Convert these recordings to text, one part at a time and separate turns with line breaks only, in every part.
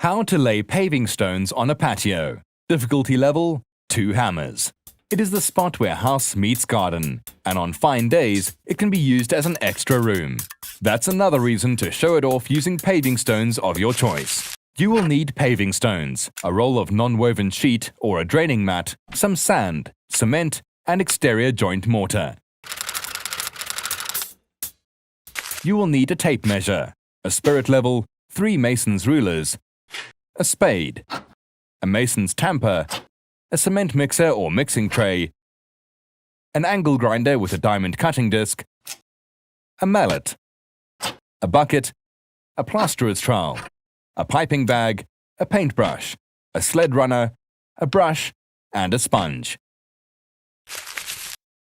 How to lay paving stones on a patio. Difficulty level, 2 hammers. It is the spot where house meets garden, and on fine days, it can be used as an extra room. That's another reason to show it off using paving stones of your choice. You will need paving stones, a roll of non-woven sheet or a draining mat, some sand, cement, and exterior joint mortar. You will need a tape measure, a spirit level, 3 mason's rulers, a spade, a mason's tamper, a cement mixer or mixing tray, an angle grinder with a diamond cutting disc, a mallet, a bucket, a plasterer's trowel, a piping bag, a paintbrush, a sled runner, a brush, and a sponge.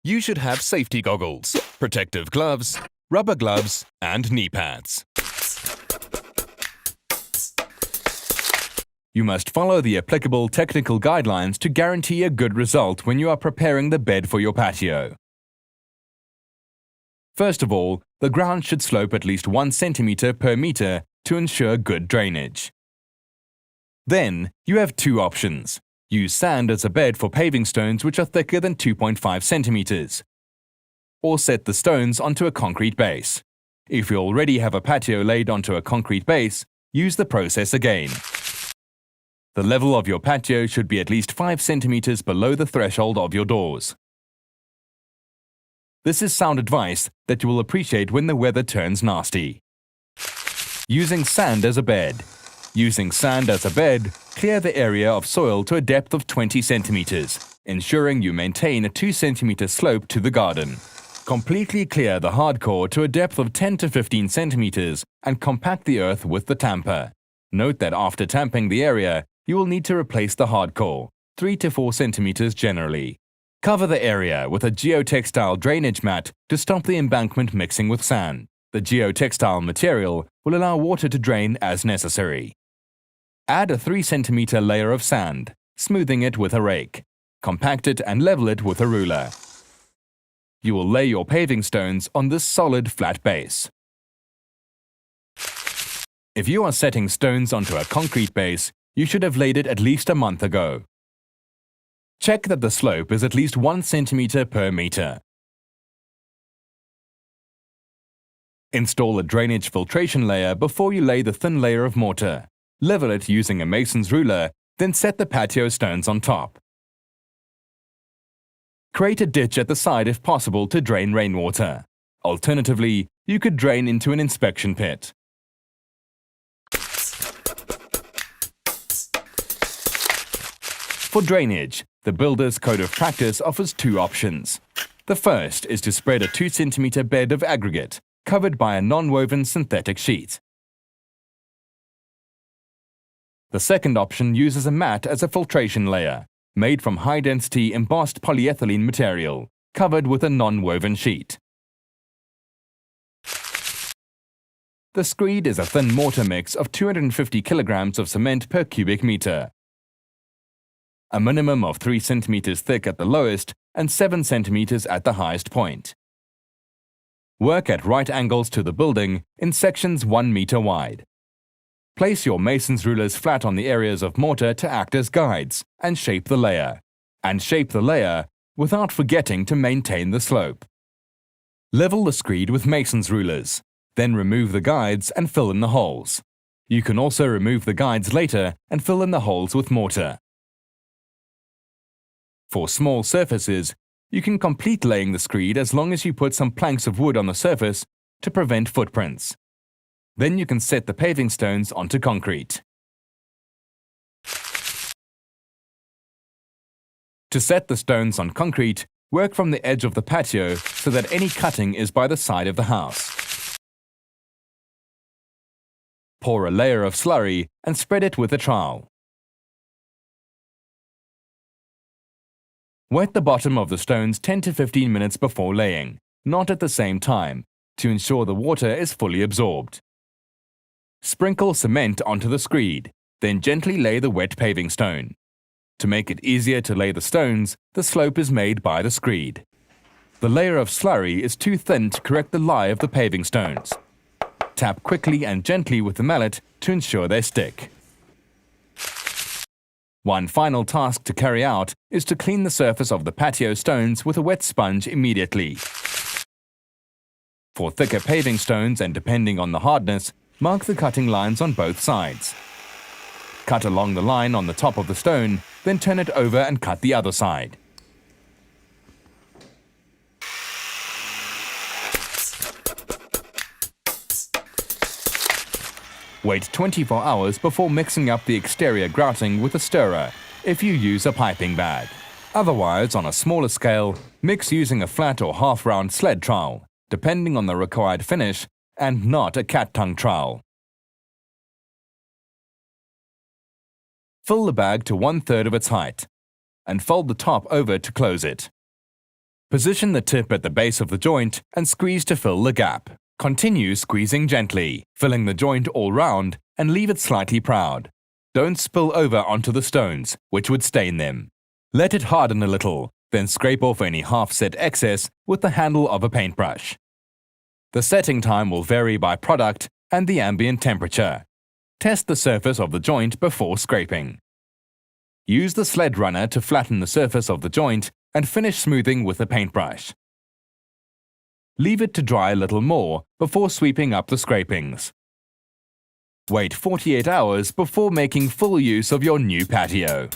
You should have safety goggles, protective gloves, rubber gloves, and knee pads. You must follow the applicable technical guidelines to guarantee a good result when you are preparing the bed for your patio. First of all, the ground should slope at least 1 centimeter per meter to ensure good drainage. Then, you have 2 options. Use sand as a bed for paving stones which are thicker than 2.5 centimeters. Or set the stones onto a concrete base. If you already have a patio laid onto a concrete base, use the process again. The level of your patio should be at least 5 centimeters below the threshold of your doors. This is sound advice that you will appreciate when the weather turns nasty. Using sand as a bed. Using sand as a bed, clear the area of soil to a depth of 20 centimeters, ensuring you maintain a 2 centimeter slope to the garden. Completely clear the hardcore to a depth of 10 to 15 centimeters and compact the earth with the tamper. Note that after tamping the area, you will need to replace the hardcore, 3 to 4 centimeters generally. Cover the area with a geotextile drainage mat to stop the embankment mixing with sand. The geotextile material will allow water to drain as necessary. Add a 3 centimeter layer of sand, smoothing it with a rake. Compact it and level it with a ruler. You will lay your paving stones on this solid flat base. If you are setting stones onto a concrete base, you should have laid it at least a month ago. Check that the slope is at least 1 centimeter per meter. Install a drainage filtration layer before you lay the thin layer of mortar. Level it using a mason's ruler, then set the patio stones on top. Create a ditch at the side if possible to drain rainwater. Alternatively, you could drain into an inspection pit. For drainage, the Builder's Code of Practice offers 2 options. The first is to spread a 2 centimeter bed of aggregate, covered by a non-woven synthetic sheet. The second option uses a mat as a filtration layer, made from high-density embossed polyethylene material, covered with a non-woven sheet. The screed is a thin mortar mix of 250 kilograms of cement per cubic meter. A minimum of 3 centimeters thick at the lowest and 7 centimeters at the highest point. Work at right angles to the building in sections 1 meter wide. Place your mason's rulers flat on the areas of mortar to act as guides and shape the layer. And shape the layer without forgetting to maintain the slope. Level the screed with mason's rulers, then remove the guides and fill in the holes. You can also remove the guides later and fill in the holes with mortar. For small surfaces, you can complete laying the screed as long as you put some planks of wood on the surface to prevent footprints. Then you can set the paving stones onto concrete. To set the stones on concrete, work from the edge of the patio so that any cutting is by the side of the house. Pour a layer of slurry and spread it with a trowel. Wet the bottom of the stones 10 to 15 minutes before laying, not at the same time, to ensure the water is fully absorbed. Sprinkle cement onto the screed, then gently lay the wet paving stone. To make it easier to lay the stones, the slope is made by the screed. The layer of slurry is too thin to correct the lie of the paving stones. Tap quickly and gently with the mallet to ensure they stick. One final task to carry out is to clean the surface of the patio stones with a wet sponge immediately. For thicker paving stones and depending on the hardness, mark the cutting lines on both sides. Cut along the line on the top of the stone, then turn it over and cut the other side. Wait 24 hours before mixing up the exterior grouting with a stirrer if you use a piping bag. Otherwise, on a smaller scale, mix using a flat or half-round sled trowel, depending on the required finish, and not a cat tongue trowel. Fill the bag to 1/3 of its height, and fold the top over to close it. Position the tip at the base of the joint and squeeze to fill the gap. Continue squeezing gently, filling the joint all round, and leave it slightly proud. Don't spill over onto the stones, which would stain them. Let it harden a little, then scrape off any half-set excess with the handle of a paintbrush. The setting time will vary by product and the ambient temperature. Test the surface of the joint before scraping. Use the sled runner to flatten the surface of the joint and finish smoothing with a paintbrush. Leave it to dry a little more before sweeping up the scrapings. Wait 48 hours before making full use of your new patio.